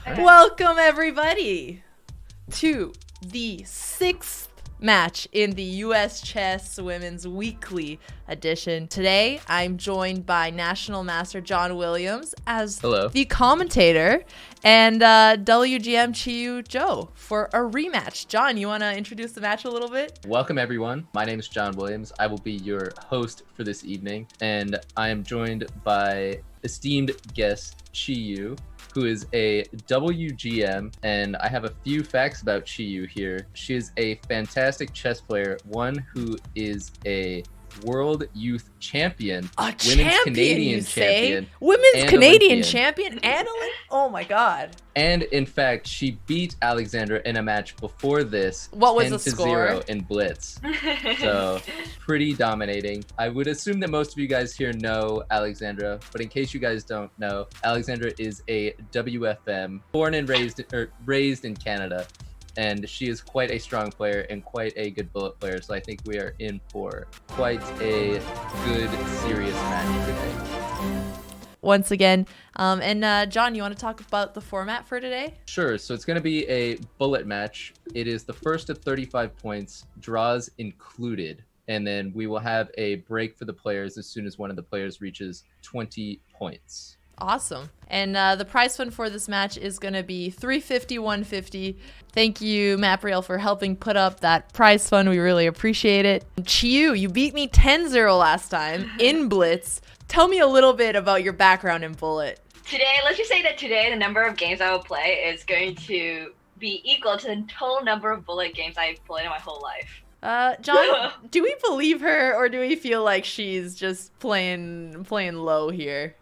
Welcome, everybody, to the sixth match in the U.S. Chess Women's Weekly Edition. Today, I'm joined by National Master John Williams as Hello. the commentator and WGM Qiyu Zhou for a rematch. John, you want to introduce the match a little bit? Welcome, everyone. My name is John Williams. I will be your host for this evening, and I am joined by esteemed guest Qiyu, who is a WGM, and I have a few facts about Qiyu here. She is a fantastic chess player, one who is a world youth champion, Women's Canadian champion, Women's Canadian Olympian. champion, and oh my god. And in fact, she beat Alexandra in a match before this. What was 10 the to score? 0 in Blitz. So pretty dominating. I would assume that most of you guys here know Alexandra, but in case you guys don't know, Alexandra is a WFM, born and raised in Canada. And she is quite a strong player and quite a good bullet player. So I think we are in for quite a good, serious match today. Once again. John, you want to talk about the format for today? Sure. So it's going to be a bullet match. It is the first of 35 points, draws included. And then we will have a break for the players as soon as one of the players reaches 20 points. Awesome. And the prize fund for this match is going to be $350, $150. Thank you, Mapriel, for helping put up that prize fund. We really appreciate it. Qiyu, you beat me 10-0 last time in Blitz. Tell me a little bit about your background in Bullet. Let's just say that today the number of games I will play is going to be equal to the total number of Bullet games I've played in my whole life. John, do we believe her or do we feel like she's just playing low here?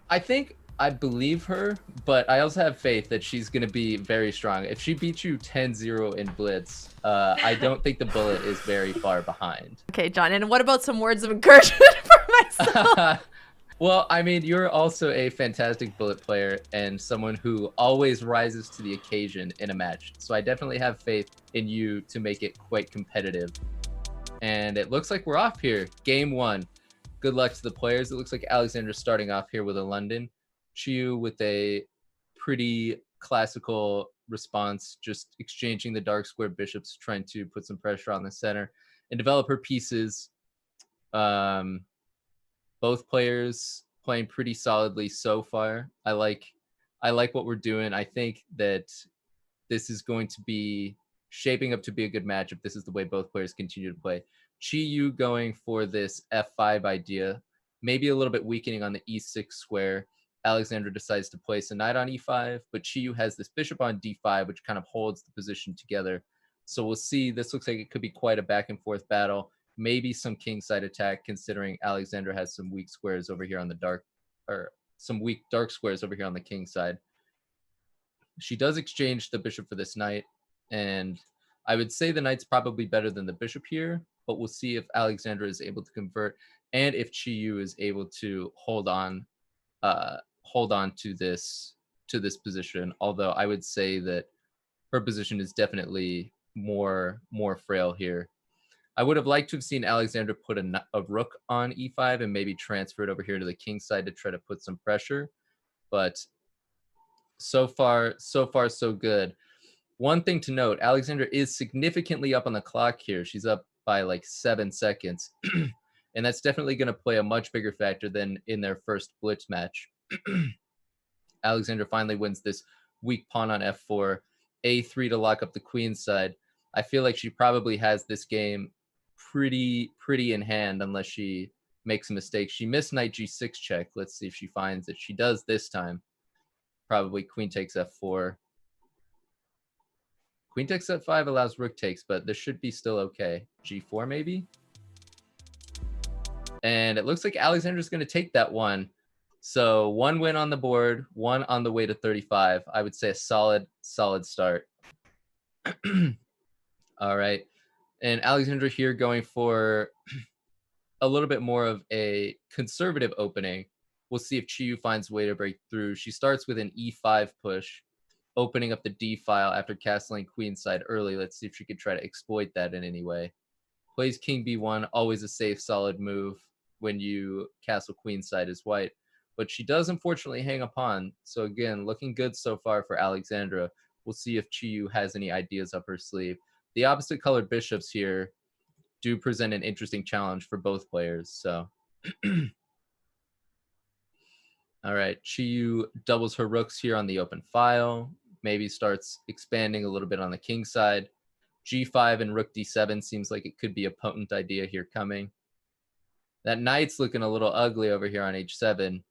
I believe her, but I also have faith that she's going to be very strong. If she beats you 10-0 in Blitz, I don't think the Bullet is very far behind. Okay, John, and what about some words of encouragement for myself? Well, I mean, you're also a fantastic Bullet player and someone who always rises to the occasion in a match. So I definitely have faith in you to make it quite competitive. And it looks like we're off here. Game one. Good luck to the players. It looks like Alexandra's starting off here with a London. Qiyu with a pretty classical response, just exchanging the dark square bishops, trying to put some pressure on the center and develop her pieces. Both players playing pretty solidly so far. I like what we're doing. I think that this is going to be shaping up to be a good match if this is the way both players continue to play. Qiyu going for this f5 idea, maybe a little bit weakening on the e6 square. Alexandra decides to place a knight on e5, but Qiyu has this bishop on d5, which kind of holds the position together. So we'll see. This looks like it could be quite a back and forth battle. Maybe some kingside attack, considering Alexandra has some weak squares over here on the dark, or some weak dark squares over here on the king side. She does exchange the bishop for this knight, and I would say the knight's probably better than the bishop here, but we'll see if Alexandra is able to convert and if Qiyu is able to hold on to this position. Although I would say that her position is definitely more frail here. I would have liked to have seen Alexandra put a rook on e5 and maybe transfer it over here to the king side to try to put some pressure. But so far so good. One thing to note, Alexandra is significantly up on the clock here. She's up by like 7 seconds. And that's definitely going to play a much bigger factor than in their first Blitz match. Alexandra finally wins this weak pawn on f4, a3 to lock up the queen side. I feel like she probably has this game pretty in hand unless she makes a mistake. She missed knight g6 check. Let's see if she finds it. She does this time. Probably queen takes f4. Queen takes f5 allows rook takes, but this should be still okay. g4 maybe? And it looks like Alexandra's going to take that one. So one win on the board, one on the way to 35. I would say a solid start. All right. And Alexandra here going for a little bit more of a conservative opening. We'll see if Qiyu finds a way to break through. She starts with an e5 push, opening up the d file after castling queenside early. Let's see if she could try to exploit that in any way. Plays king b1, always a safe, solid move when you castle queenside as white. but she does unfortunately hang a pawn. So again, looking good so far for Alexandra. We'll see if Qiyu has any ideas up her sleeve. The opposite colored bishops here do present an interesting challenge for both players. So, all right, Qiyu doubles her rooks here on the open file. Maybe starts expanding a little bit on the king side. G5 and rook d7 seems like it could be a potent idea here coming. That knight's looking a little ugly over here on h7.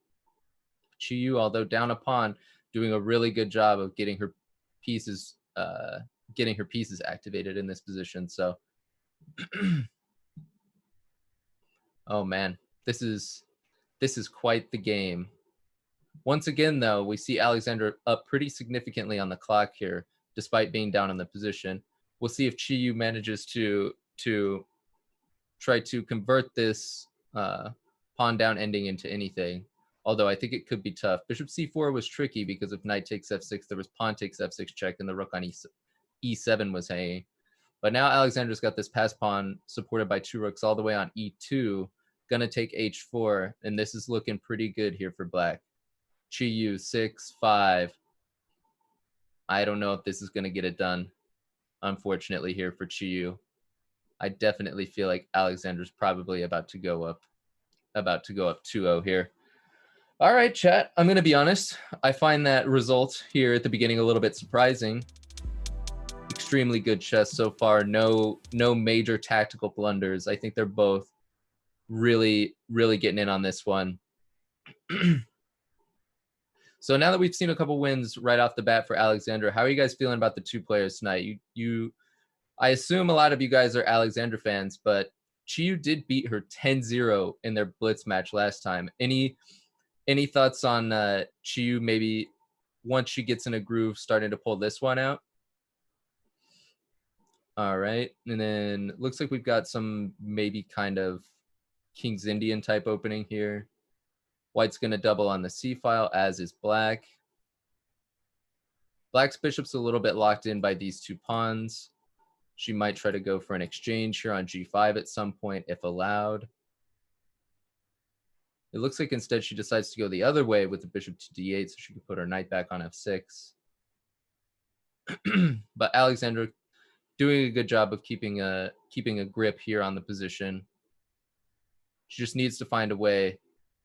Qiyu, although down a pawn, doing a really good job of getting her pieces activated in this position. So, oh man, this is quite the game. Once again, though, we see Alexandra up pretty significantly on the clock here, despite being down in the position. We'll see if Qiyu manages to try to convert this pawn down ending into anything. Although I think it could be tough. Bishop c4 was tricky because if knight takes f6, there was pawn takes f6 check, and the rook on e7 was hanging. But now Alexandra's got this pass pawn supported by two rooks all the way on e2, gonna take h4, and this is looking pretty good here for black. Qiyu 6-5. I don't know if this is gonna get it done, unfortunately, here for Qiyu. I definitely feel like Alexandra's probably about to go up 2-0 here. All right, chat. I'm going to be honest. I find that result here at the beginning a little bit surprising. Extremely good chess so far. No major tactical blunders. I think they're both really, really getting in on this one. So now that we've seen a couple wins right off the bat for Alexandra, how are you guys feeling about the two players tonight? I assume a lot of you guys are Alexandra fans, but Qiyu did beat her 10-0 in their blitz match last time. Any thoughts on Qiyu maybe once she gets in a groove starting to pull this one out? All right. And then looks like we've got some maybe kind of King's Indian type opening here. White's going to double on the C file, as is black. Black's bishop's a little bit locked in by these two pawns. She might try to go for an exchange here on G5 at some point if allowed. It looks like instead she decides to go the other way with the bishop to d8 so she can put her knight back on f6. But Alexandra doing a good job of keeping a grip here on the position. She just needs to find a way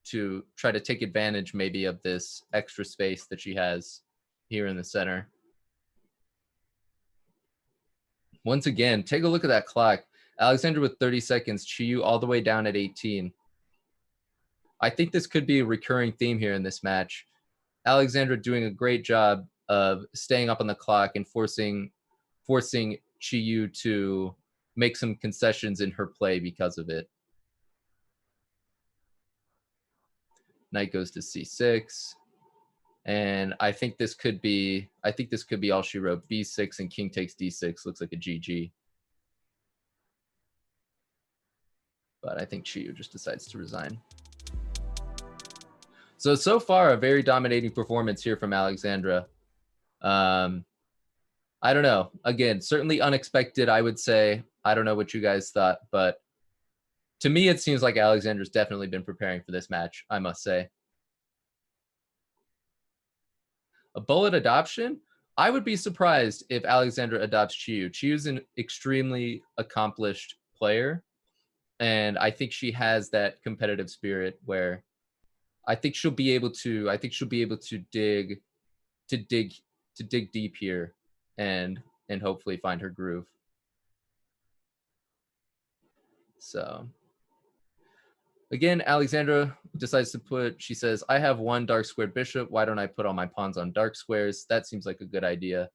to try to take advantage maybe of this extra space that she has here in the center. Once again, take a look at that clock. Alexandra with 30 seconds, Qiyu all the way down at 18. I think this could be a recurring theme here in this match. Alexandra doing a great job of staying up on the clock and forcing Qiyu to make some concessions in her play because of it. Knight goes to c6. And I think this could be all she wrote. b6 and king takes d6 looks like a GG. But I think Qiyu just decides to resign. So far, a very dominating performance here from Alexandra. I don't know. Again, certainly unexpected, I would say. I don't know what you guys thought, but to me, it seems like Alexandra's definitely been preparing for this match, I must say. A bullet adoption? I would be surprised if Alexandra adopts Qiyu. Qiyu's an extremely accomplished player, and I think she has that competitive spirit where I think she'll be able to dig deep here and hopefully find her groove. So again, Alexandra decides to she says, I have one dark squared bishop. Why don't I put all my pawns on dark squares? That seems like a good idea.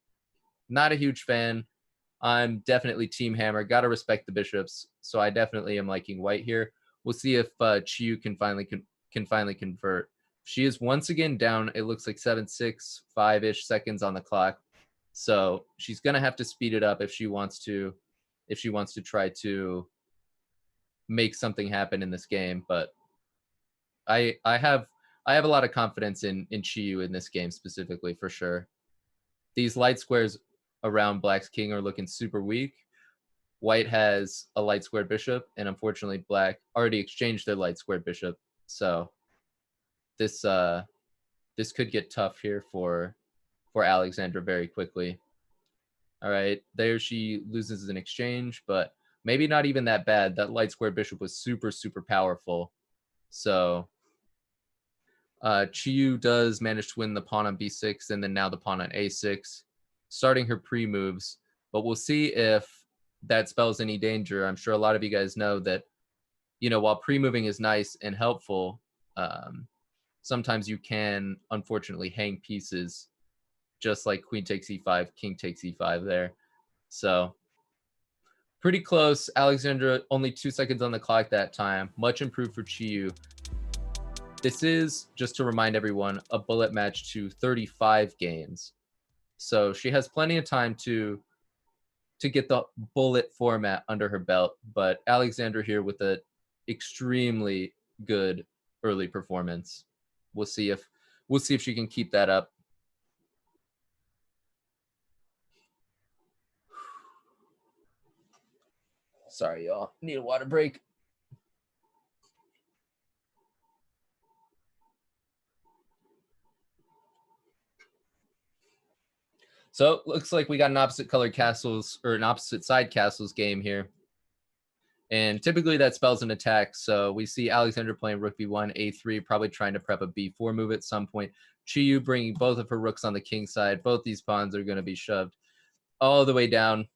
Not a huge fan. I'm definitely team hammer. Got to respect the bishops. So I definitely am liking white here. We'll see if Qiyu can finally convert. She is once again down. It looks like 7-6, 5-ish seconds on the clock. So she's going to have to speed it up if she wants to try to make something happen in this game. But I have a lot of confidence in Qiyu in this game specifically, for sure. These light squares around black's king are looking super weak. White has a light squared bishop, and unfortunately black already exchanged their light squared bishop. So this this could get tough here for Alexandra very quickly. All right, there she loses an exchange, but maybe not even that bad. That light square bishop was super, super powerful. So Qiyu does manage to win the pawn on b6 and then now the pawn on a6, starting her pre-moves. But we'll see if that spells any danger. I'm sure a lot of you guys know that, while pre-moving is nice and helpful, sometimes you can unfortunately hang pieces, just like queen takes e5, king takes e5 there. So pretty close. Alexandra only 2 seconds on the clock that time. Much improved for Qiyu. This is, just to remind everyone, a bullet match to 35 games. So she has plenty of time to get the bullet format under her belt. But Alexandra here with an extremely good early performance. We'll see if she can keep that up. Sorry, y'all. Need a water break. So looks like we got an opposite colored castles, or an opposite side castles game here. And typically that spells an attack. So we see Alexandra playing rook b1, a3, probably trying to prep a b4 move at some point. Qiyu bringing both of her rooks on the king side. Both these pawns are going to be shoved all the way down.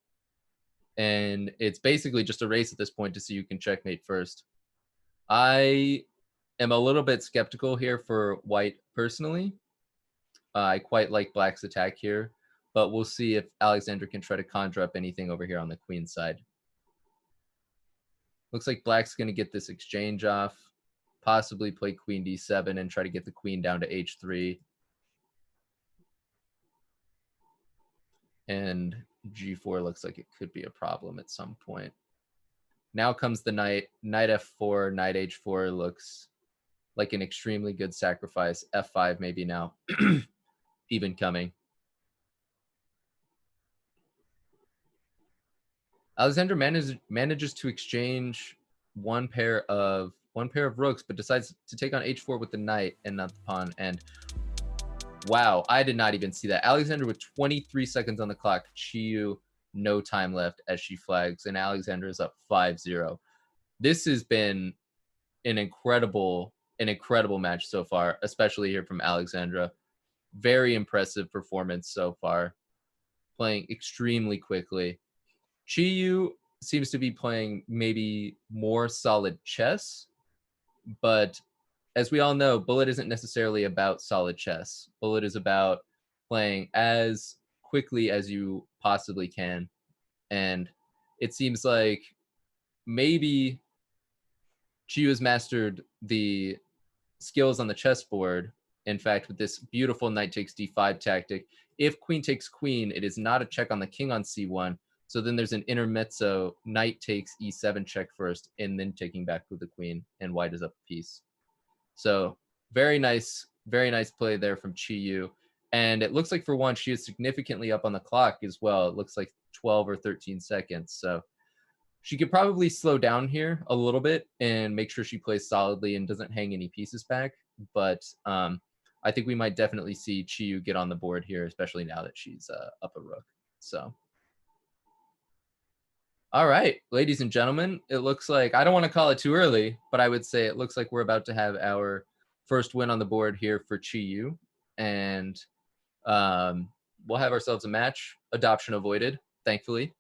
And it's basically just a race at this point to see who can checkmate first. I am a little bit skeptical here for white personally. I quite like black's attack here, but we'll see if Alexandra can try to conjure up anything over here on the queen side. Looks like black's going to get this exchange off, possibly play queen d7 and try to get the queen down to h3. And g4 looks like it could be a problem at some point. Now comes the knight. Knight f4, knight h4 looks like an extremely good sacrifice. f5 maybe now even coming. Alexandra manages to exchange one pair of rooks, but decides to take on h4 with the knight and not the pawn. And wow, I did not even see that. Alexandra with 23 seconds on the clock. Qiyu, no time left as she flags, and Alexandra is up 5-0. This has been an incredible match so far, especially here from Alexandra. Very impressive performance so far, playing extremely quickly. Qiyu seems to be playing maybe more solid chess, but as we all know, bullet isn't necessarily about solid chess. Bullet is about playing as quickly as you possibly can. And it seems like maybe Qiyu has mastered the skills on the chessboard. In fact, with this beautiful knight takes d5 tactic, if queen takes queen, it is not a check on the king on c1. So then there's an intermezzo, knight takes e7 check first, and then taking back with the queen, and white is up a piece. So very nice play there from Qiyu. And it looks like for one, she is significantly up on the clock as well. It looks like 12 or 13 seconds. So she could probably slow down here a little bit and make sure she plays solidly and doesn't hang any pieces back. But I think we might definitely see Qiyu get on the board here, especially now that she's up a rook. So, all right, ladies and gentlemen, it looks like, I don't want to call it too early, but I would say it looks like we're about to have our first win on the board here for Qiyu. And we'll have ourselves a match, adoption avoided, thankfully.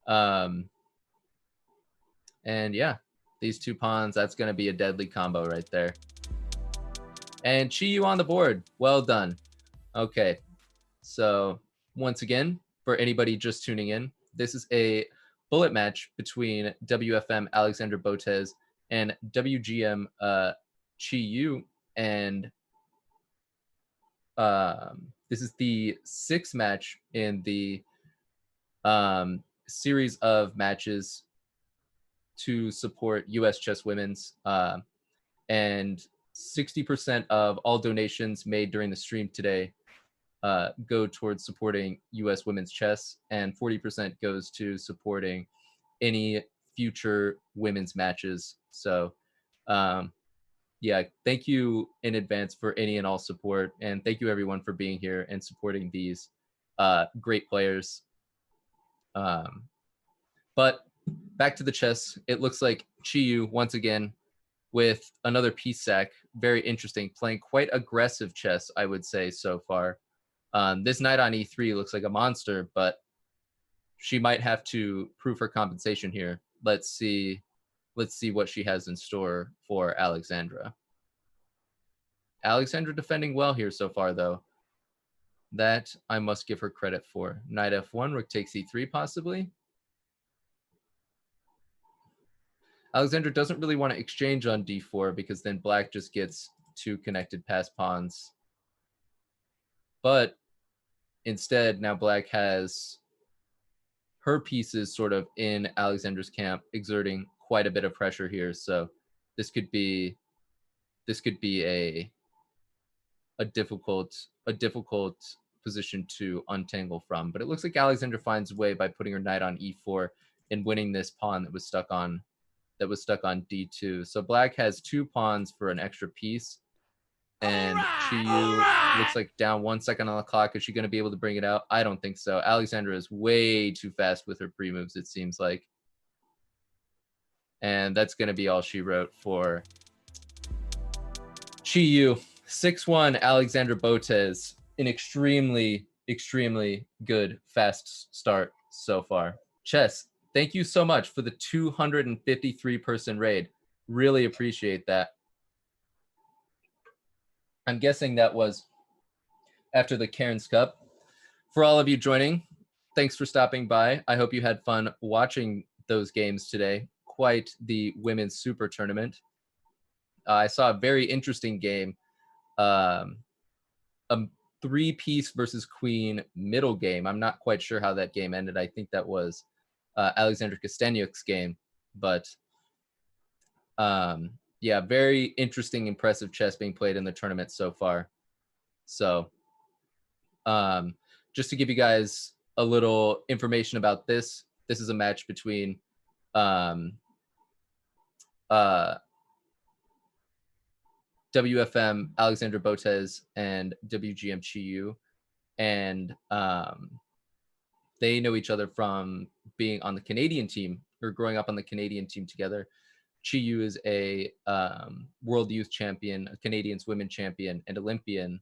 And yeah, these two pawns, that's going to be a deadly combo right there. And Qiyu on the board. Well done. Okay, so once again, for anybody just tuning in, this is a bullet match between WFM Alexandra Botez and WGM Qiyu. And this is the 6th match in the series of matches to support U.S. Chess Women's. And 60% of all donations made during the stream today go towards supporting U.S. women's chess, and 40% goes to supporting any future women's matches. So yeah, thank you in advance for any and all support, and thank you everyone for being here and supporting these great players. But back to the chess. It looks like Qiyu once again with another piece sack. Very interesting, playing quite aggressive chess, I would say so far. This knight on e3 looks like a monster, but she might have to prove her compensation here. Let's see what she has in store for Alexandra. Alexandra defending well here so far, though. That I must give her credit for. Knight f1, rook takes e3 possibly. Alexandra doesn't really want to exchange on d4 because then black just gets two connected passed pawns. But instead, now black has her pieces sort of in Alexandra's camp, exerting quite a bit of pressure here. So this could be a difficult position to untangle from. But it looks like Alexandra finds a way by putting her knight on e4 and winning this pawn that was stuck on d2. So black has two pawns for an extra piece. And Qiyu looks like down 1 second on the clock. Is she going to be able to bring it out? I don't think so. Alexandra is way too fast with her pre-moves, it seems like. And that's going to be all she wrote for Qiyu. 6-1 Alexandra Botez. An extremely, extremely good fast start so far. Chess, thank you so much for the 253-person raid. Really appreciate that. I'm guessing that was after the Cairns Cup. For all of you joining, thanks for stopping by. I hope you had fun watching those games today. Quite the women's super tournament. I saw a very interesting game. A three-piece versus queen middle game. I'm not quite sure how that game ended. I think that was Alexandra Kostenyuk's game. But yeah, very interesting, impressive chess being played in the tournament so far. So just to give you guys a little information about this is a match between WFM Alexandra Botez and WGM Qiyu, and they know each other from being on the Canadian team or growing up on the Canadian team together. Qiyu is a world youth champion, a Canadian's women champion, and Olympian,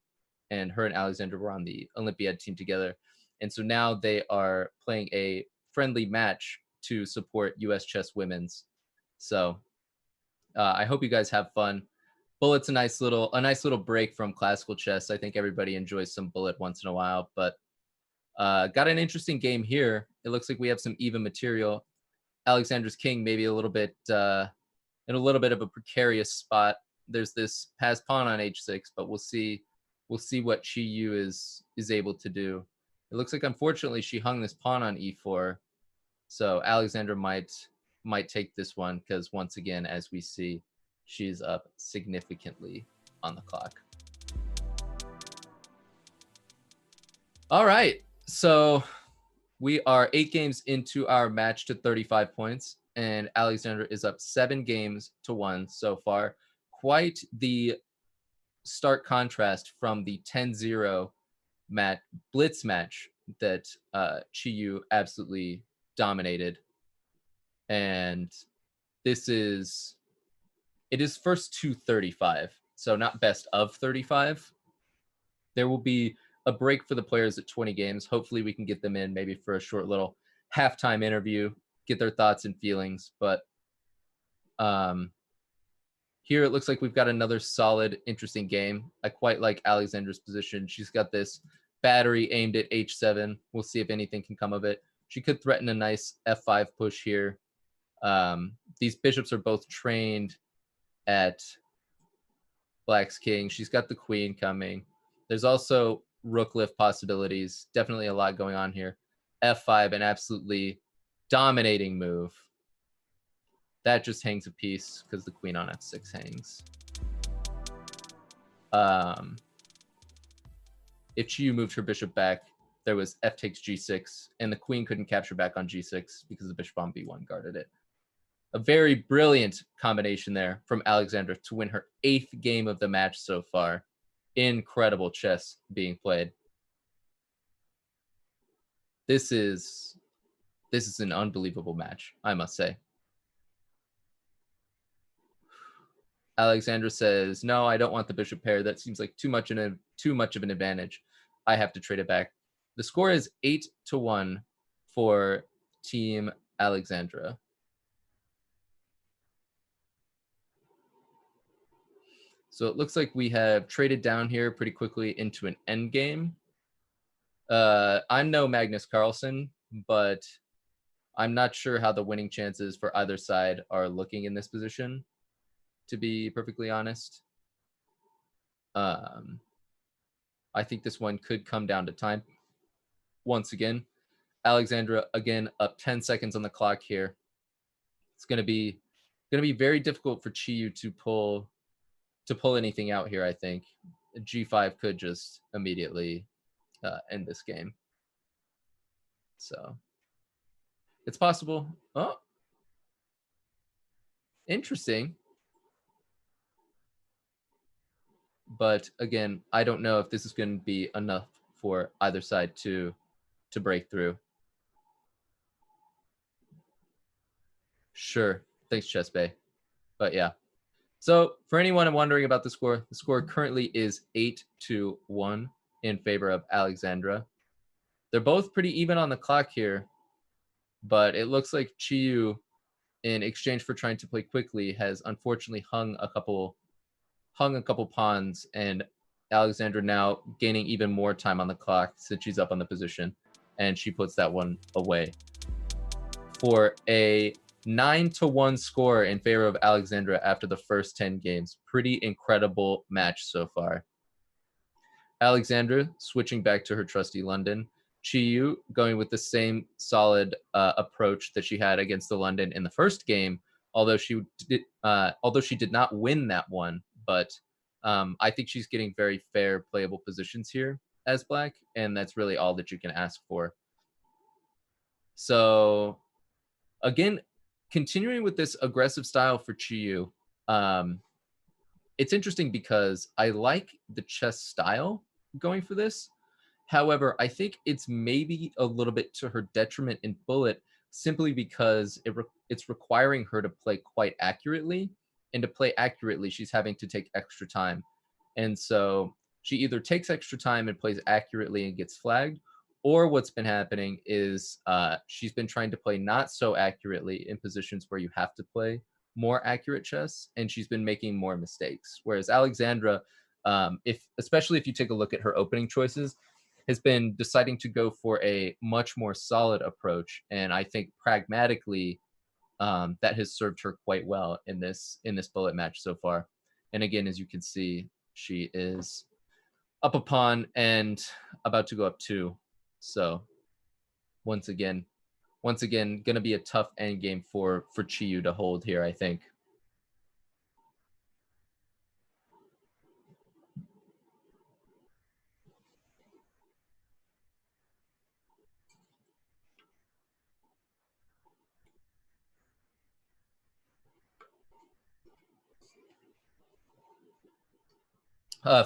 and her and Alexandra were on the Olympiad team together. And so now they are playing a friendly match to support U.S. Chess Women's. So I hope you guys have fun. Bullet's a nice little break from classical chess. I think everybody enjoys some Bullet once in a while, but got an interesting game here. It looks like we have some even material. Alexandra's king maybe in a little bit of a precarious spot. There's this pass pawn on h6, but we'll see what Qiyu is able to do. It looks like unfortunately she hung this pawn on e4, so Alexandra might take this one because once again, as we see, she's up significantly on the clock. All right, so we are 8 games into our match to 35 points, and Alexandra is up 7 games to 1 so far. Quite the stark contrast from the 10-0 blitz match that Qiyu absolutely dominated. And it is first to 35, so not best of 35. There will be a break for the players at 20 games. Hopefully we can get them in maybe for a short little halftime interview, get their thoughts and feelings. But here it looks like we've got another solid, interesting game. I quite like Alexandra's position. She's got this battery aimed at h7. We'll see if anything can come of it. She could threaten a nice f5 push here. These bishops are both trained at black's king. She's got the queen coming. There's also rook lift possibilities. Definitely a lot going on here. f5, an absolutely dominating move. That just hangs a piece because the queen on f6 hangs. If Qiyu moved her bishop back, there was f takes g6, and the queen couldn't capture back on g6 because the bishop on b1 guarded it. A very brilliant combination there from Alexandra to win her 8th game of the match so far. Incredible chess being played. This is an unbelievable match, I must say. Alexandra says, "No, I don't want the bishop pair. That seems like too much of an advantage. I have to trade it back." The score is 8-1 for Team Alexandra. So it looks like we have traded down here pretty quickly into an endgame. I'm no Magnus Carlsen, but I'm not sure how the winning chances for either side are looking in this position, to be perfectly honest. I think this one could come down to time. Once again, Alexandra again up 10 seconds on the clock here. It's going to be very difficult for Qiyu to pull anything out here. I think G5 could just immediately end this game. So it's possible. Oh, interesting. But again, I don't know if this is going to be enough for either side to break through. Sure. Thanks, Chess Bay. But yeah. So for anyone wondering about the score currently is 8-1 in favor of Alexandra. They're both pretty even on the clock here, but it looks like Qiyu, in exchange for trying to play quickly, has unfortunately hung a couple pawns, and Alexandra now gaining even more time on the clock since she's up on the position, and she puts that one away for a 9-1 score in favor of Alexandra after the first 10 games. Pretty incredible match so far. Alexandra switching back to her trusty London. Qiyu going with the same solid approach that she had against the London in the first game, although she did not win that one. But I think she's getting very fair playable positions here as Black, and that's really all that you can ask for. So again, continuing with this aggressive style for Qiyu, it's interesting because I like the chess style going for this. However, I think it's maybe a little bit to her detriment in Bullet, simply because it's requiring her to play quite accurately. And to play accurately, she's having to take extra time. And so she either takes extra time and plays accurately and gets flagged, or what's been happening is she's been trying to play not so accurately in positions where you have to play more accurate chess, and she's been making more mistakes. Whereas Alexandra, especially if you take a look at her opening choices, has been deciding to go for a much more solid approach, and I think pragmatically that has served her quite well in this Bullet match so far. And again, as you can see, she is up a pawn and about to go up 2. So once again, going to be a tough end game for Qiyu to hold here, I think.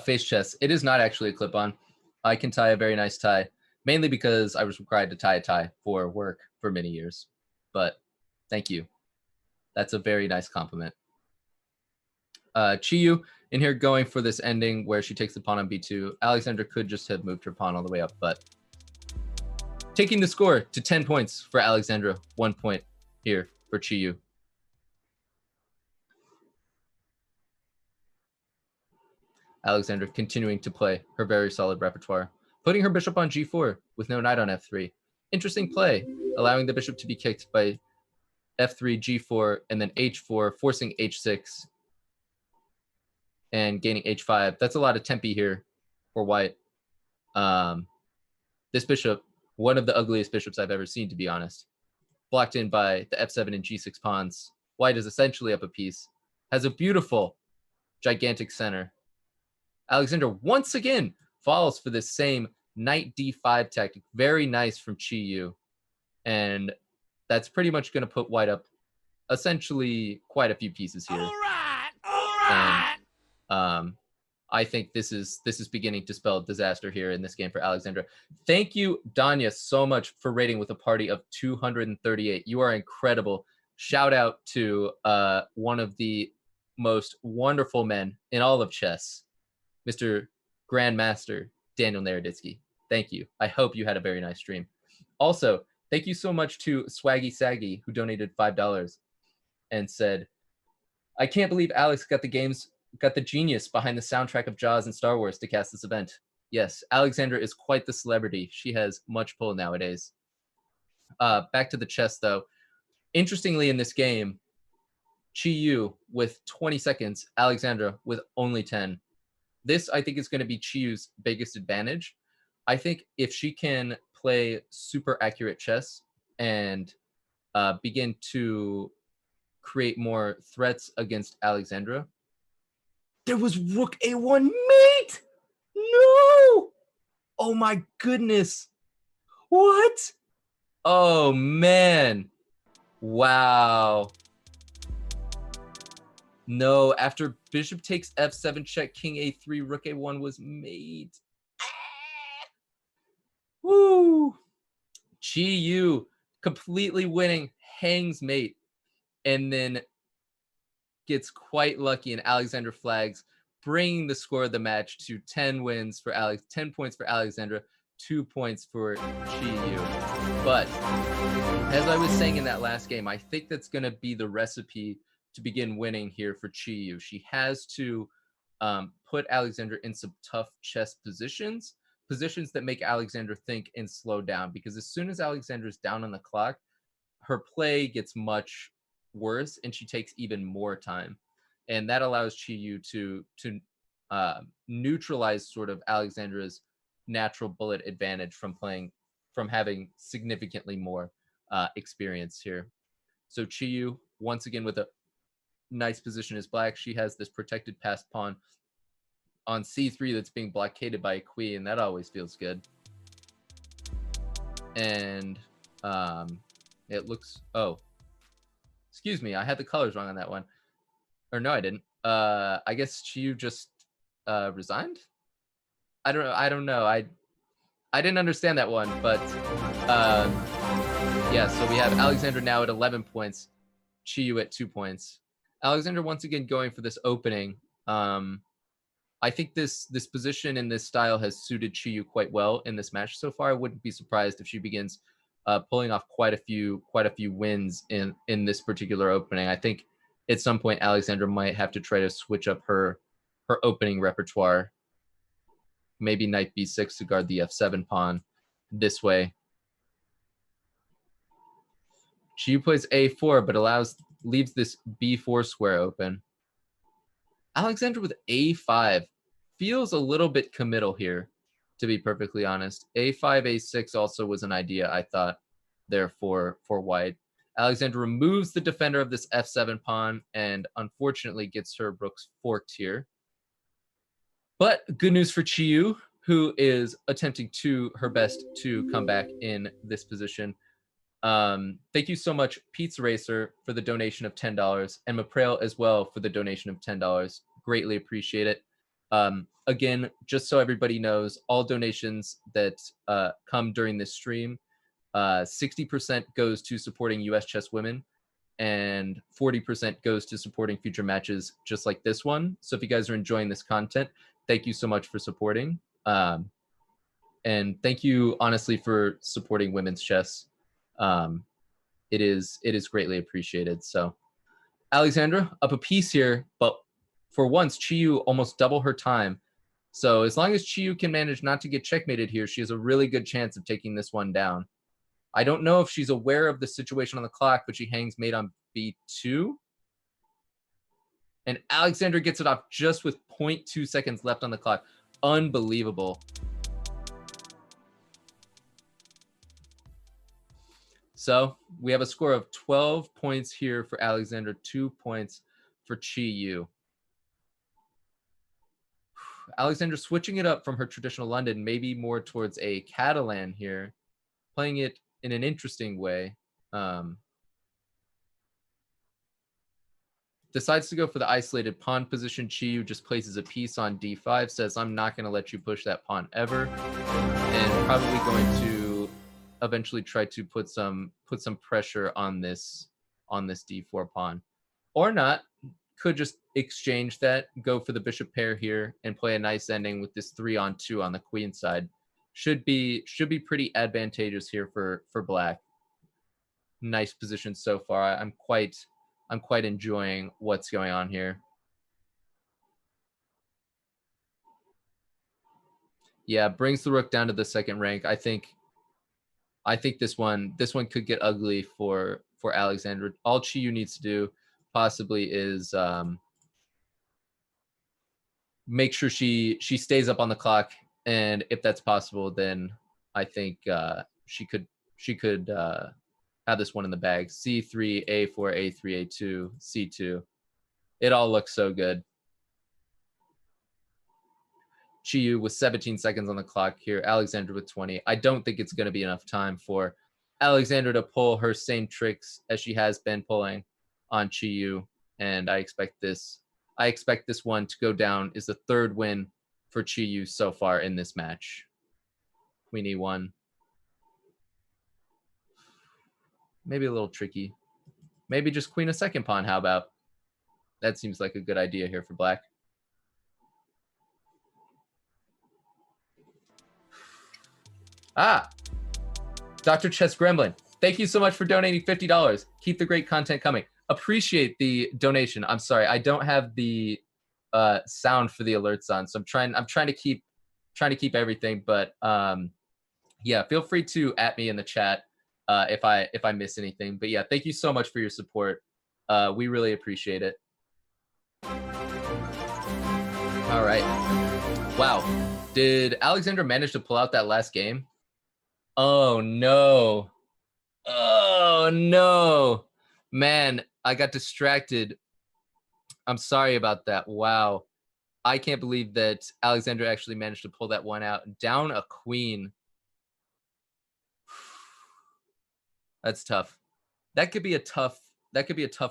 Face chess. It is not actually a clip-on. I can tie a very nice tie, mainly because I was required to tie a tie for work for many years. But thank you. That's a very nice compliment. Qiyu in here going for this ending where she takes the pawn on b2. Alexandra could just have moved her pawn all the way up, but taking the score to 10 points for Alexandra, 1 point here for Qiyu. Alexandra continuing to play her very solid repertoire, putting her bishop on g4 with no knight on f3. Interesting play, allowing the bishop to be kicked by f3, g4, and then h4, forcing h6, and gaining h5. That's a lot of tempi here for white. This bishop, one of the ugliest bishops I've ever seen, to be honest. Blocked in by the f7 and g6 pawns. White is essentially up a piece. Has a beautiful, gigantic center. Alexandra once again falls for this same knight d5 tactic. Very nice from Qiyu. And that's pretty much going to put white up essentially quite a few pieces here. All right. And I think this is beginning to spell disaster here in this game for Alexandra. Thank you, Danya, so much for rating with a party of 238. You are incredible. Shout out to one of the most wonderful men in all of chess, Mr. Grandmaster Daniel Naroditsky. Thank you. I hope you had a very nice stream. Also, thank you so much to Swaggy Saggy, who donated $5 and said, I can't believe Alex got the genius behind the soundtrack of Jaws and Star Wars to cast this event. Yes, Alexandra is quite the celebrity. She has much pull nowadays. Back to the chess, though. Interestingly, in this game, Qiyu with 20 seconds, Alexandra with only 10. This, I think, is going to be Chiyu's biggest advantage. I think if she can play super accurate chess and begin to create more threats against Alexandra. There was Rook A1 mate! No! Oh my goodness. What? Oh man. Wow. No, after bishop takes f7 check, king a3, rook a1 was mate. Woo! Qiyu completely winning, hangs mate, and then gets quite lucky, and Alexandra flags, bringing the score of the match to 10 wins for 10 points for Alexandra, 2 points for Qiyu. But as I was saying in that last game, I think that's going to be the recipe to begin winning here for Qiyu. She has to put Alexandra in some tough chess positions that make Alexandra think and slow down, because as soon as Alexandra's down on the clock, her play gets much worse and she takes even more time, and that allows Qiyu to neutralize sort of Alexandra's natural bullet advantage from having significantly more experience here. So Qiyu once again with a nice position as black. She has this protected passed pawn on c3 that's being blockaded by a queen. That always feels good. And it looks, oh, excuse me, I had the colors wrong on that one. Or no, I didn't. I guess Qiyu just resigned? I don't know. I didn't understand that one, but yeah, so we have Alexandra now at 11 points, Qiyu at 2 points. Alexandra once again going for this opening. I think this position and this style has suited Qiyu quite well in this match so far. I wouldn't be surprised if she begins pulling off quite a few wins in this particular opening. I think at some point Alexandra might have to try to switch up her opening repertoire. Maybe knight b6 to guard the f7 pawn this way. Qiyu plays a4, but leaves this b4 square open. Alexandra with a5 feels a little bit committal here, to be perfectly honest. a5, a6 also was an idea, I thought, there for white. Alexandra removes the defender of this f7 pawn and unfortunately gets her rooks forked here. But good news for Qiyu, who is attempting her best to come back in this position. Thank you so much, Pizza Racer, for the donation of $10, and Maprel as well for the donation of $10. Greatly appreciate it. Again, just so everybody knows, all donations that come during this stream, 60% goes to supporting U.S. chess women, and 40% goes to supporting future matches just like this one. So if you guys are enjoying this content, thank you so much for supporting. And thank you, honestly, for supporting women's chess. It is greatly appreciated. So Alexandra up a piece here, but for once Qiyu almost double her time. So as long as Qiyu can manage not to get checkmated here, she has a really good chance of taking this one down. I don't know if she's aware of the situation on the clock, but she hangs mate on b2. And Alexandra gets it off just with 0.2 seconds left on the clock. Unbelievable. So we have a score of 12 points here for Alexandra, 2 points for Qiyu. Alexandra switching it up from her traditional London, maybe more towards a Catalan here, playing it in an interesting way. decides to go for the isolated pawn position. Qiyu just places a piece on d5, says, I'm not going to let you push that pawn ever, and probably going to eventually try to put some pressure on this d4 pawn. Or not. Could just exchange that, go for the bishop pair here, and play a nice ending with this 3-on-2 on the queen side. Should be pretty advantageous here for black. Nice position so far. I'm quite enjoying what's going on here. Yeah, brings the rook down to the second rank. I think this one could get ugly for Alexandra. All Qiyu needs to do possibly is make sure she stays up on the clock, and if that's possible, then I think she could have this one in the bag. C3, A4, A3, A2, C2. It all looks so good. Qiyu with 17 seconds on the clock here. Alexandra with 20. I don't think it's going to be enough time for Alexandra to pull her same tricks as she has been pulling on Qiyu, and I expect this one to go down is the third win for Qiyu so far in this match. Queen E1. Maybe a little tricky. Maybe just queen a second pawn. How about? That seems like a good idea here for black. Dr. Chess Gremlin, thank you so much for donating $50. Keep the great content coming. Appreciate the donation. I'm sorry, I don't have the sound for the alerts on, so I'm trying to keep everything. But yeah, feel free to @ me in the chat if I miss anything. But yeah, thank you so much for your support. We really appreciate it. All right. Wow. Did Alexandra manage to pull out that last game? Oh no. Oh no. Man, I got distracted. I'm sorry about that. Wow. I can't believe that Alexandra actually managed to pull that one out. Down a queen. That's tough. That could be a tough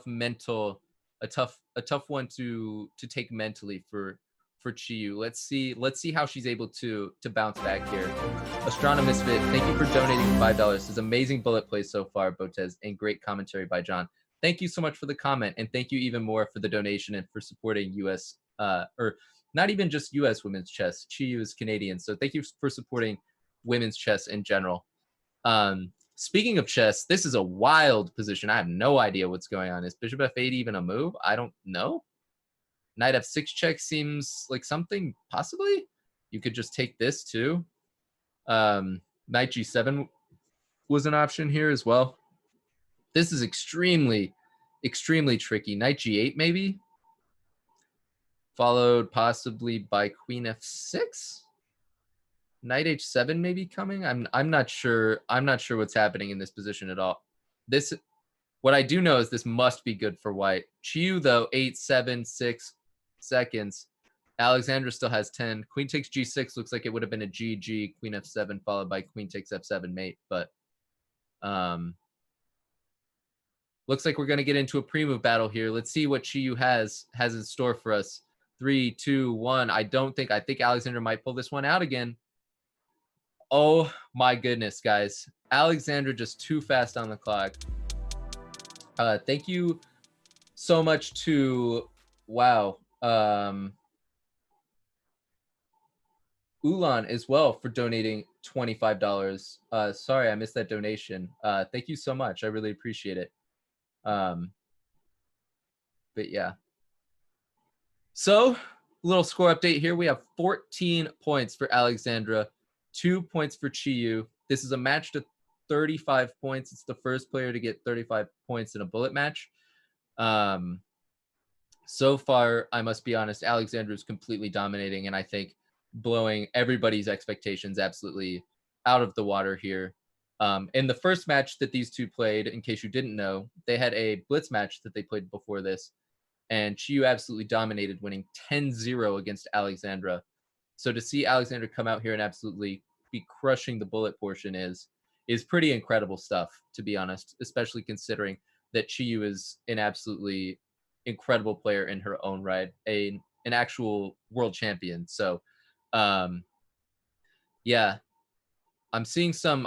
mental, a tough one to take mentally for Qiyu. Let's see how she's able to bounce back here. Astronomus Fit, thank you for donating $5. This is amazing bullet plays so far, Botez, and great commentary by John. Thank you so much for the comment, and thank you even more for the donation and for supporting U.S. Or not even just U.S. women's chess. Qiyu is Canadian, so thank you for supporting women's chess in general. Speaking of chess, this is a wild position. I have no idea what's going on. Is bishop f8 even a move? I don't know. Knight f6 check seems like something, possibly. You could just take this too. Knight g7 was an option here as well. This is extremely, extremely tricky. Knight g8 maybe? Followed possibly by queen f6? Knight h7 maybe coming? I'm not sure. I'm not sure what's happening in this position at all. What I do know is this must be good for white. Qiyu though, 8, 7, 6 seconds. Alexandra still has 10. Queen takes g6 looks like it would have been a GG. Queen f7 followed by queen takes f7 mate, but looks like we're going to get into a pre-move battle here. Let's see what Qiyu has in store for us. 3, 2, 1. I think Alexandra might pull this one out again. Oh my goodness, guys. Alexandra just too fast on the clock. Thank you so much to, wow, Ulan as well for donating $25. Sorry, I missed that donation. Thank you so much. I really appreciate it. But yeah. So, little score update here. We have 14 points for Alexandra, 2 points for Qiyu. This is a match to 35 points. It's the first player to get 35 points in a bullet match. So far, I must be honest, Alexandra is completely dominating, and I think blowing everybody's expectations absolutely out of the water here. In the first match that these two played, in case you didn't know, they had a blitz match that they played before this, and Qiyu absolutely dominated, winning 10-0 against Alexandra. So to see Alexandra come out here and absolutely be crushing the bullet portion is pretty incredible stuff, to be honest, especially considering that Qiyu is an absolutely incredible player in her own right, an actual world champion. So, yeah, I'm seeing some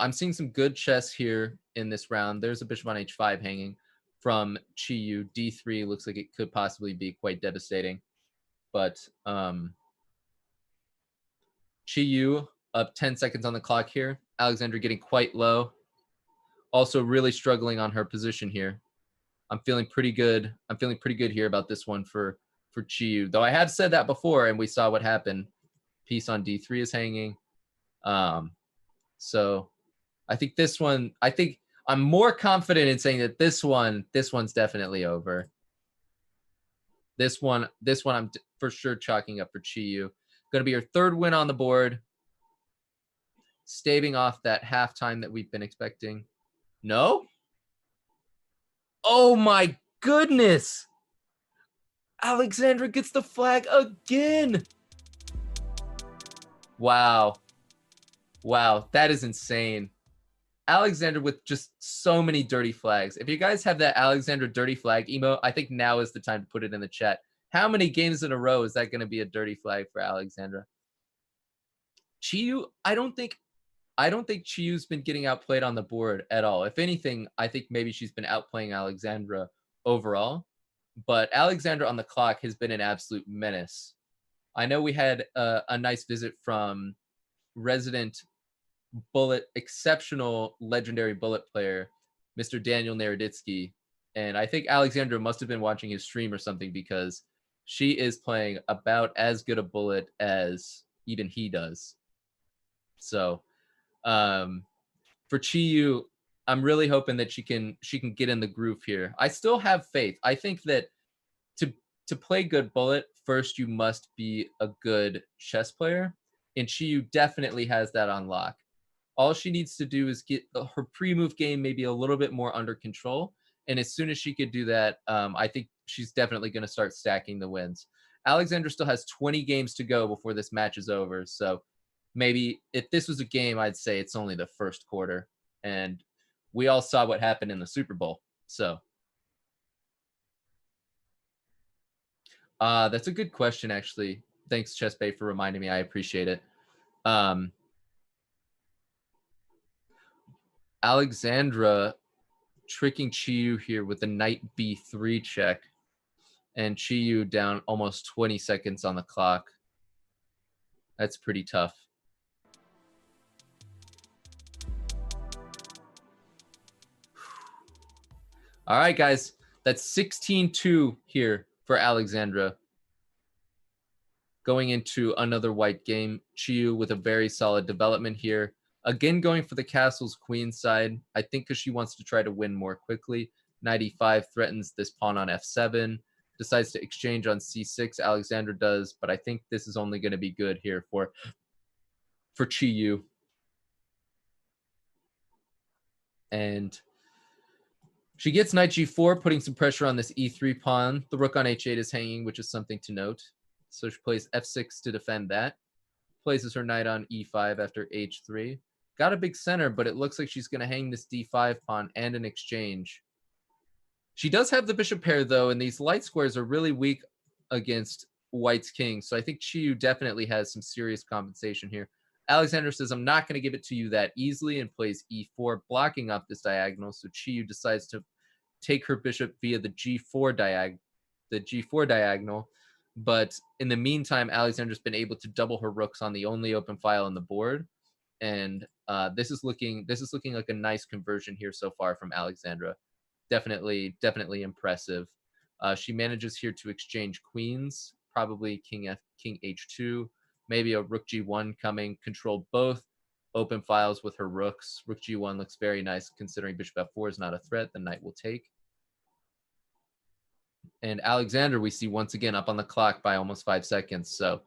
good chess here in this round. There's a bishop on h5 hanging from Qiyu. d3 looks like it could possibly be quite devastating, but Qiyu up 10 seconds on the clock here. Alexandra getting quite low. Also really struggling on her position here. I'm feeling pretty good. I'm feeling pretty good here about this one for Qiyu. Though I have said that before, and we saw what happened. Piece on d3 is hanging. So I think this one. I think I'm more confident in saying that this one's definitely over. This one I'm for sure chalking up for Qiyu. Going to be her third win on the board, staving off that halftime that we've been expecting. No? Oh my goodness! Alexandra gets the flag again! Wow. Wow, that is insane. Alexandra with just so many dirty flags. If you guys have that Alexandra dirty flag emote, I think now is the time to put it in the chat. How many games in a row is that going to be a dirty flag for Alexandra? Qiyu, I don't think Chiyu's been getting outplayed on the board at all. If anything, I think maybe she's been outplaying Alexandra overall. But Alexandra on the clock has been an absolute menace. I know we had a nice visit from resident exceptional legendary bullet player, Mr. Daniel Naroditsky. And I think Alexandra must have been watching his stream or something, because she is playing about as good a bullet as even he does. So for Qiyu, I'm really hoping that she can get in the groove here. I still have faith. I think that to play good bullet, first you must be a good chess player, and Qiyu definitely has that on lock. All she needs to do is get her pre-move game maybe a little bit more under control, and as soon as she could do that, I think she's definitely going to start stacking the wins. Alexandra still has 20 games to go before this match is over, so maybe if this was a game, I'd say it's only the first quarter, and we all saw what happened in the Super Bowl. So that's a good question, actually. Thanks, ChessBay, for reminding me. I appreciate it. Alexandra tricking Qiyu here with the knight b3 check, and Qiyu down almost 20 seconds on the clock. That's pretty tough. All right, guys. That's 16-2 here for Alexandra. Going into another white game, Qiyu with a very solid development here. Again, going for the castle's queen side, I think because she wants to try to win more quickly. Knight e5 threatens this pawn on f7. Decides to exchange on c6. Alexandra does, but I think this is only going to be good here for Qiyu. And she gets knight g4, putting some pressure on this e3 pawn. The rook on h8 is hanging, which is something to note. So she plays f6 to defend that. Places her knight on e5 after h3. Got a big center, but it looks like she's going to hang this d5 pawn and an exchange. She does have the bishop pair, though, and these light squares are really weak against white's king. So I think Qiyu definitely has some serious compensation here. Alexandra says, I'm not going to give it to you that easily, and plays e4, blocking up this diagonal. So Qiyu decides to take her bishop via the g4 diagonal. But in the meantime, Alexandra's been able to double her rooks on the only open file on the board. And this is looking like a nice conversion here so far from Alexandra. Definitely impressive. She manages here to exchange queens, probably king h2, maybe a rook g1 coming, control both open files with her rooks. Rook g1 looks very nice considering bishop f4 is not a threat. The knight will take. And Alexandra, we see once again up on the clock by almost 5 seconds. So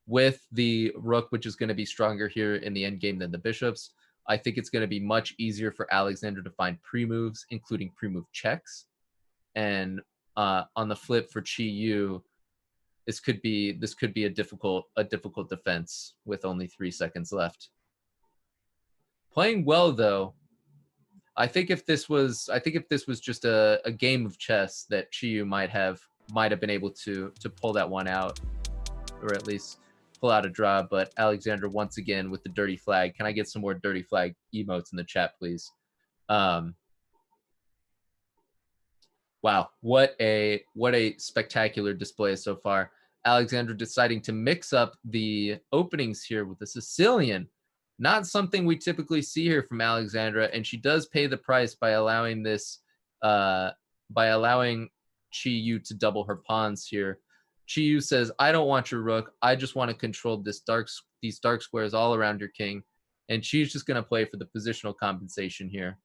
with the rook, which is going to be stronger here in the endgame than the bishops, I think it's going to be much easier for Alexandra to find pre-moves, including pre-move checks. And on the flip for Qiyu, this could be a difficult defense with only 3 seconds left. Playing well, though. I think if this was just a game of chess, that Qiyu might have been able to pull that one out, or at least pull out a draw. But Alexandra once again with the dirty flag. Can I get some more dirty flag emotes in the chat, please? Wow, what a spectacular display so far. Alexandra deciding to mix up the openings here with the Sicilian. Not something we typically see here from Alexandra, and she does pay the price by allowing this, by allowing Qiyu to double her pawns here. Qiyu says, "I don't want your rook. I just want to control these dark squares all around your king," and she's just going to play for the positional compensation here.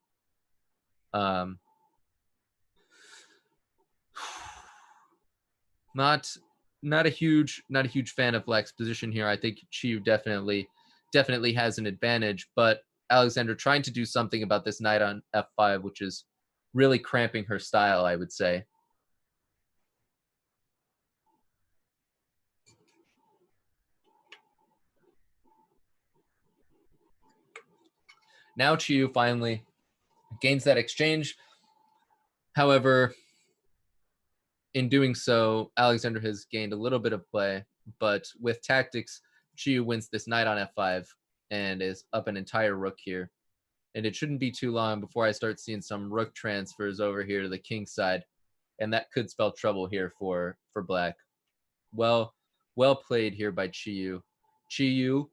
Not a huge fan of Black's position here. I think Qiyu definitely has an advantage, but Alexandra trying to do something about this knight on f5, which is really cramping her style, I would say. Now Qiyu finally gains that exchange. However, in doing so, Alexandra has gained a little bit of play, but with tactics, Qiyu wins this knight on f5 and is up an entire rook here. And it shouldn't be too long before I start seeing some rook transfers over here to the king side, and that could spell trouble here for Black. Well played here by Qiyu. Qiyu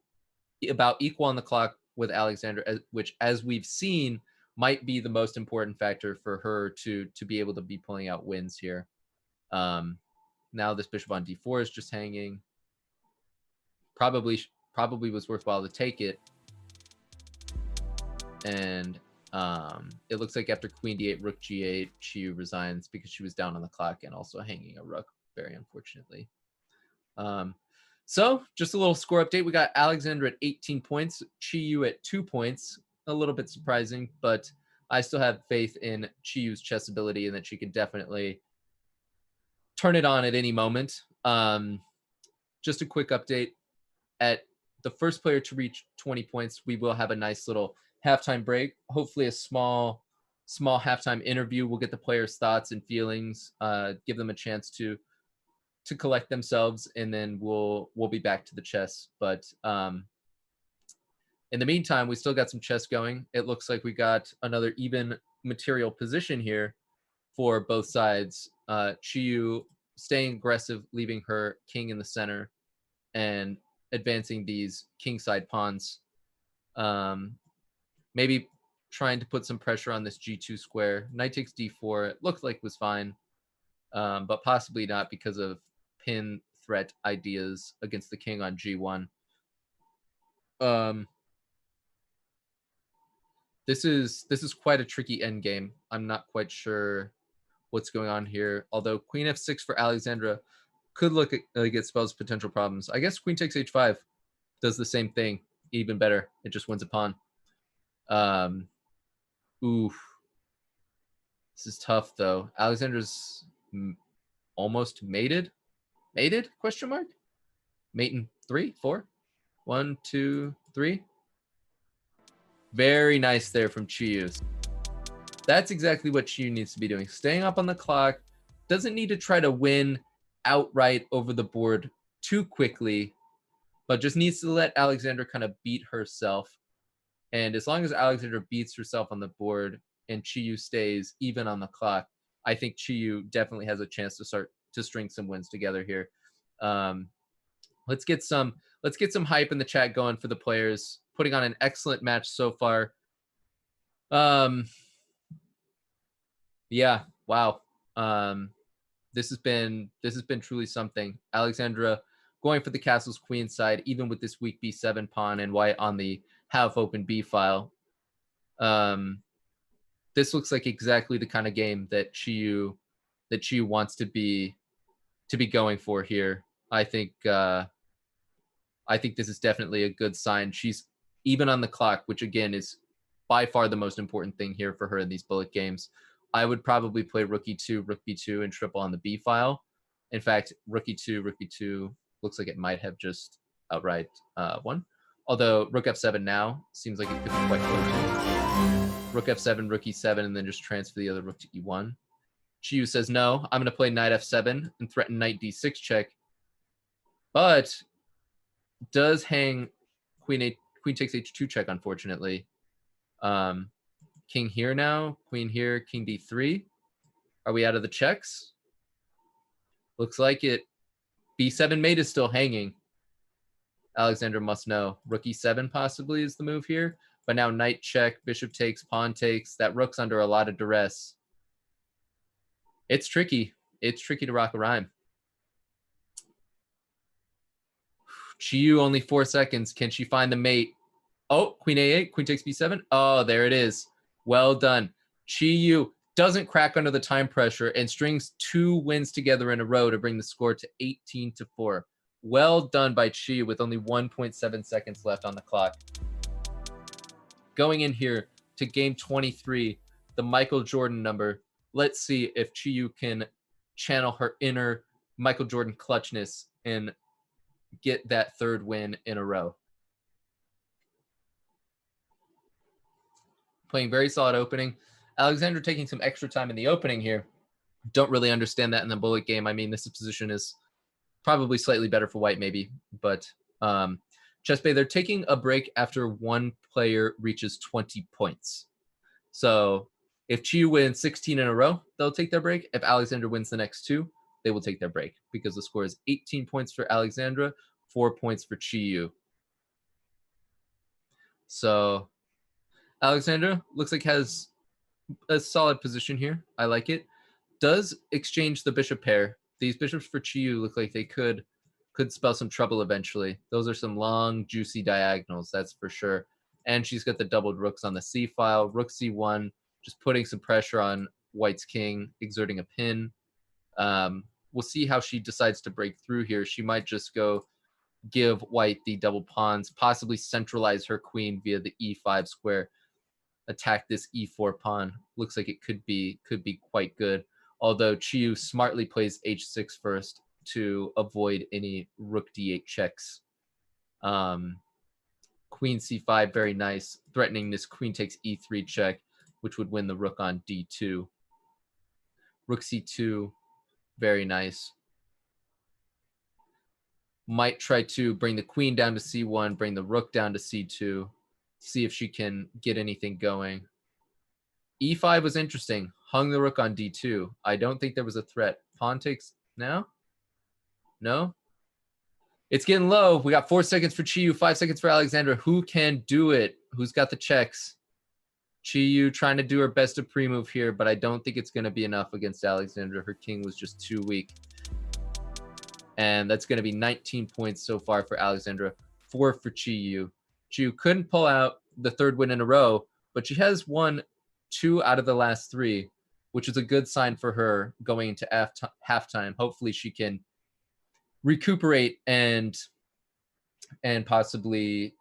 about equal on the clock with Alexandra, which, as we've seen, might be the most important factor for her to be able to be pulling out wins here. Now this bishop on d4 is just hanging. Probably was worthwhile to take it. And it looks like after queen d8, rook g8, Qiyu resigns because she was down on the clock and also hanging a rook, very unfortunately. So just a little score update. We got Alexandra at 18 points, Qiyu at 2 points. A little bit surprising, but I still have faith in Qiyu's chess ability and that she can definitely turn it on at any moment. Just a quick update. At the first player to reach 20 points, we will have a nice little halftime break. Hopefully a small halftime interview. We'll get the players' thoughts and feelings, give them a chance to collect themselves, and then we'll be back to the chess. But in the meantime, we still got some chess going. It looks like we got another even material position here for both sides. Qiyu staying aggressive, leaving her king in the center, and advancing these kingside pawns. Maybe trying to put some pressure on this g2 square. Knight takes d4. It looked like it was fine, but possibly not because of pin threat ideas against the king on g1. This is quite a tricky endgame. I'm not quite sure what's going on here. Although queen f6 for Alexandra could look like it spells potential problems. I guess queen takes h5 does the same thing, even better. It just wins a pawn. Oof. This is tough though. Alexandra's almost mated. Mated? Question mark. Mate in 3, 4. 1, 2, 3. Very nice there from Qiyu. That's exactly what Qiyu needs to be doing. Staying up on the clock. Doesn't need to try to win outright over the board too quickly, but just needs to let Alexandra kind of beat herself. And as long as Alexandra beats herself on the board and Qiyu stays even on the clock, I think Qiyu definitely has a chance to start to string some wins together here. Let's get some hype in the chat going for the players. Putting on an excellent match so far. Yeah, wow. This has been truly something. Alexandra going for the castle's queen side, even with this weak b7 pawn and white on the half open b file. This looks like exactly the kind of game that Qiyu wants to be going for here. I think this is definitely a good sign. She's even on the clock, which again is by far the most important thing here for her in these bullet games. I would probably play rook e2, rook b2, and triple on the b file. In fact, rook e2 looks like it might have just outright won. Although rook f7 now seems like it could be quite close. Rook f7, rook e7, and then just transfer the other rook to e1. Qiyu says no. I'm going to play knight f7 and threaten knight d6 check, but does hang queen takes h2 check, unfortunately. King here now, queen here, king d3. Are we out of the checks? Looks like it. b7 mate is still hanging. Alexandra must know. Rook e7 possibly is the move here, but now knight check, bishop takes, pawn takes. That rook's under a lot of duress. It's tricky. It's tricky to rock a rhyme. Qiyu only 4 seconds. Can she find the mate? Oh, queen a8, queen takes b7. Oh, there it is. Well done. Qiyu doesn't crack under the time pressure and strings 2 wins together in a row to bring the score to 18-4. Well done by Qiyu with only 1.7 seconds left on the clock. Going in here to game 23, the Michael Jordan number. Let's see if Qiyu can channel her inner Michael Jordan clutchness and get that 3rd win in a row. Playing very solid opening. Alexandra taking some extra time in the opening here. Don't really understand that in the bullet game. I mean, this position is probably slightly better for white maybe, but Chess Bay, they're taking a break after one player reaches 20 points. So if Qiyu wins 16 in a row, they'll take their break. If Alexandra wins the next 2, they will take their break because the score is 18 points for Alexandra, 4 points for Qiyu. So Alexandra looks like has a solid position here. I like it. Does exchange the bishop pair. These bishops for Qiyu look like they could spell some trouble eventually. Those are some long, juicy diagonals, that's for sure. And she's got the doubled rooks on the c file. Rook c1, just putting some pressure on white's king, exerting a pin. We'll see how she decides to break through here. She might just go give white the double pawns, possibly centralize her queen via the e5 square, attack this e4 pawn. Looks like it could be quite good. Although Qiyu smartly plays h6 first to avoid any rook d8 checks. Queen c5, very nice, threatening this queen takes e3 check, which would win the rook on d2. Rook c2, very nice. Might try to bring the queen down to c1, bring the rook down to c2, see if she can get anything going. e5 was interesting. Hung the rook on d2. I don't think there was a threat. Pawn takes now? No? It's getting low. We got 4 seconds for Qiyu, 5 seconds for Alexandra. Who can do it? Who's got the checks? Qiyu trying to do her best to pre-move here, but I don't think it's going to be enough against Alexandra. Her king was just too weak. And that's going to be 19 points so far for Alexandra, 4 for Qiyu. Qiyu couldn't pull out the 3rd win in a row, but she has won 2 out of the last 3, which is a good sign for her going into halftime. Hopefully she can recuperate and possibly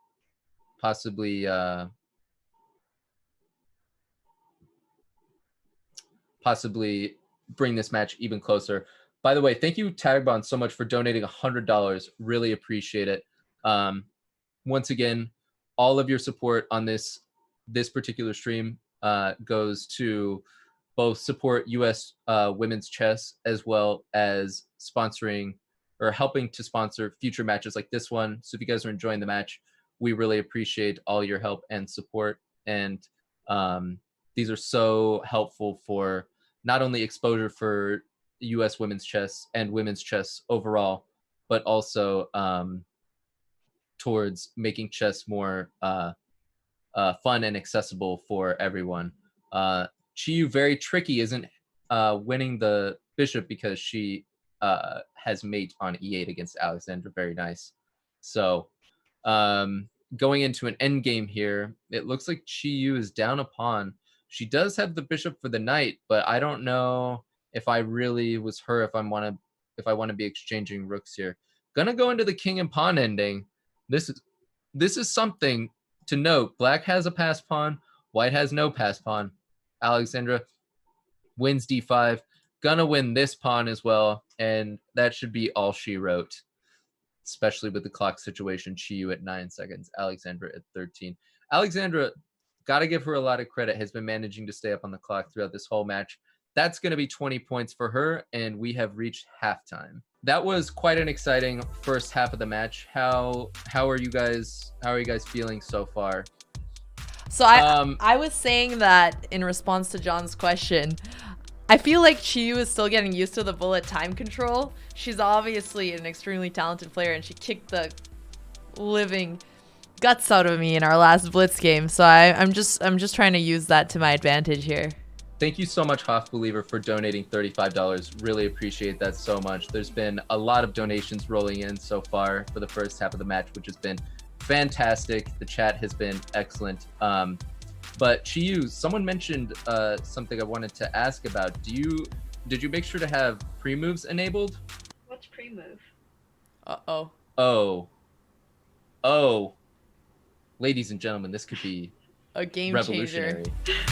bring this match even closer. By the way, thank you, Tagbon, so much for donating $100. Really appreciate it. Once again, all of your support on this particular stream goes to both support U.S. women's chess as well as sponsoring or helping to sponsor future matches like this one. So if you guys are enjoying the match, we really appreciate all your help and support. And these are so helpful for not only exposure for U.S. women's chess and women's chess overall, but also towards making chess more fun and accessible for everyone. Qiyu, very tricky, isn't winning the bishop because she has mate on e8 against Alexandra. Very nice. So going into an endgame here, it looks like Qiyu is down a pawn. She does have the bishop for the knight, but I don't know if I really was her if I want to be exchanging rooks here. Gonna go into the king and pawn ending. This is something to note. Black has a pass pawn, white has no pass pawn. Alexandra wins d5, gonna win this pawn as well, and that should be all she wrote. especially with the clock situation. Qiyu at 9 seconds, Alexandra at 13. Alexandra, gotta give her a lot of credit, has been managing to stay up on the clock throughout this whole match. That's going to be 20 points for her, and we have reached halftime. That was quite an exciting first half of the match. How are you guys feeling so far? So I was saying that in response to John's question. I feel like Qiyu is still getting used to the bullet time control. She's obviously an extremely talented player, and she kicked the living guts out of me in our last Blitz game. So I'm just trying to use that to my advantage here. Thank you so much, Hoff Believer, for donating $35. Really appreciate that so much. There's been a lot of donations rolling in so far for the first half of the match, which has been fantastic. The chat has been excellent. But Qiyu, someone mentioned something I wanted to ask about. Did you make sure to have pre-moves enabled? What's pre-move? Oh. Ladies and gentlemen, this could be a game revolutionary. changer.